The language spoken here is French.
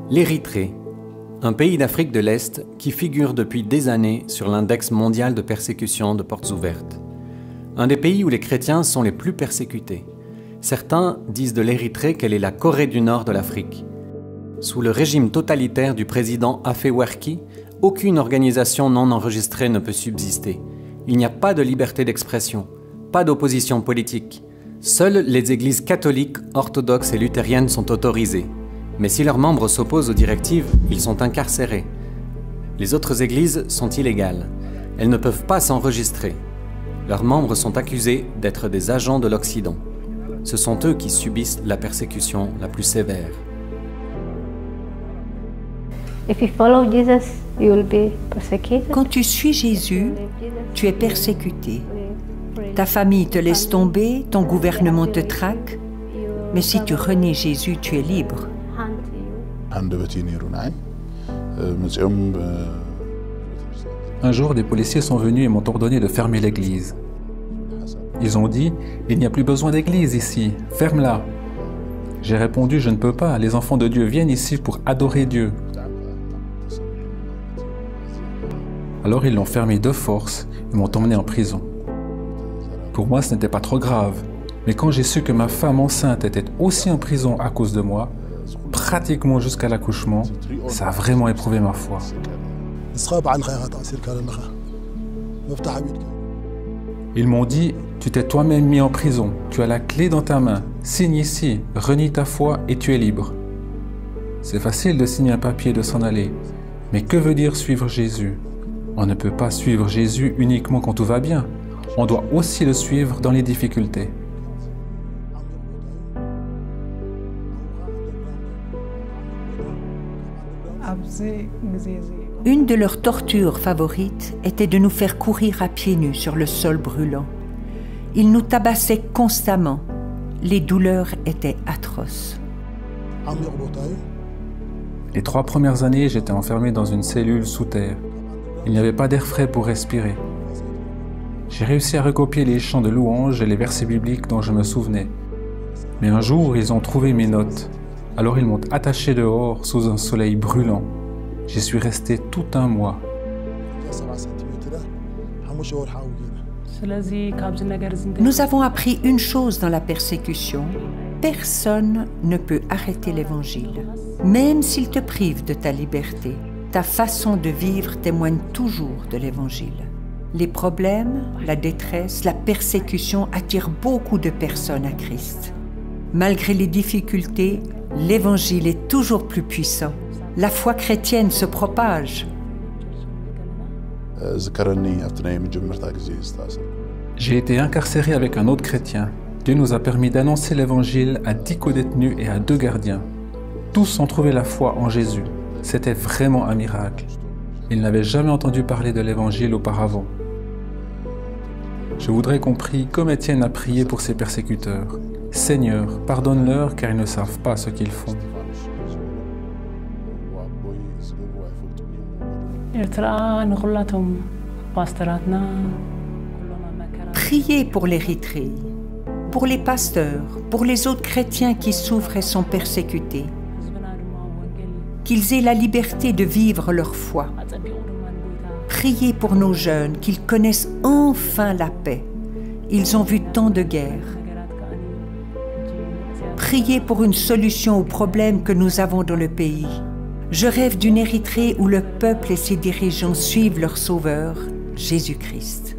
L'Érythrée, un pays d'Afrique de l'Est qui figure depuis des années sur l'index mondial de persécution de portes ouvertes. Un des pays où les chrétiens sont les plus persécutés. Certains disent de l'Érythrée qu'elle est la Corée du Nord de l'Afrique. Sous le régime totalitaire du président Afewerki, aucune organisation non enregistrée ne peut subsister. Il n'y a pas de liberté d'expression, pas d'opposition politique. Seules les églises catholiques, orthodoxes et luthériennes sont autorisées. Mais si leurs membres s'opposent aux directives, ils sont incarcérés. Les autres églises sont illégales. Elles ne peuvent pas s'enregistrer. Leurs membres sont accusés d'être des agents de l'Occident. Ce sont eux qui subissent la persécution la plus sévère. Quand tu suis Jésus, tu es persécuté. Ta famille te laisse tomber, ton gouvernement te traque. Mais si tu renies Jésus, tu es libre. Un jour, des policiers sont venus et m'ont ordonné de fermer l'église. Ils ont dit « Il n'y a plus besoin d'église ici, ferme-la ». J'ai répondu « Je ne peux pas, les enfants de Dieu viennent ici pour adorer Dieu ». Alors ils l'ont fermée de force et m'ont emmené en prison. Pour moi, ce n'était pas trop grave, mais quand j'ai su que ma femme enceinte était aussi en prison à cause de moi, pratiquement jusqu'à l'accouchement, ça a vraiment éprouvé ma foi. Ils m'ont dit, tu t'es toi-même mis en prison, tu as la clé dans ta main, signe ici, renie ta foi et tu es libre. C'est facile de signer un papier et de s'en aller, mais que veut dire suivre Jésus? On ne peut pas suivre Jésus uniquement quand tout va bien, on doit aussi le suivre dans les difficultés. Une de leurs tortures favorites était de nous faire courir à pieds nus sur le sol brûlant. Ils nous tabassaient constamment. Les douleurs étaient atroces. Les 3 premières années, j'étais enfermé dans une cellule sous terre. Il n'y avait pas d'air frais pour respirer. J'ai réussi à recopier les chants de louanges et les versets bibliques dont je me souvenais. Mais un jour, ils ont trouvé mes notes. Alors ils m'ont attaché dehors sous un soleil brûlant. J'y suis resté tout un mois. Nous avons appris une chose dans la persécution. Personne ne peut arrêter l'Évangile. Même s'il te prive de ta liberté, ta façon de vivre témoigne toujours de l'Évangile. Les problèmes, la détresse, la persécution attirent beaucoup de personnes à Christ. Malgré les difficultés, l'Évangile est toujours plus puissant. La foi chrétienne se propage. J'ai été incarcéré avec un autre chrétien. Dieu nous a permis d'annoncer l'Évangile à 10 co-détenus et à 2 gardiens. Tous ont trouvé la foi en Jésus. C'était vraiment un miracle. Ils n'avaient jamais entendu parler de l'Évangile auparavant. Je voudrais qu'on prie comme Étienne a prié pour ses persécuteurs. Seigneur, pardonne-leur car ils ne savent pas ce qu'ils font. Priez pour l'Érythrée, pour les pasteurs, pour les autres chrétiens qui souffrent et sont persécutés. Qu'ils aient la liberté de vivre leur foi. Priez pour nos jeunes, qu'ils connaissent enfin la paix. Ils ont vu tant de guerres. Priez pour une solution aux problèmes que nous avons dans le pays. Je rêve d'une Érythrée où le peuple et ses dirigeants suivent leur Sauveur, Jésus-Christ.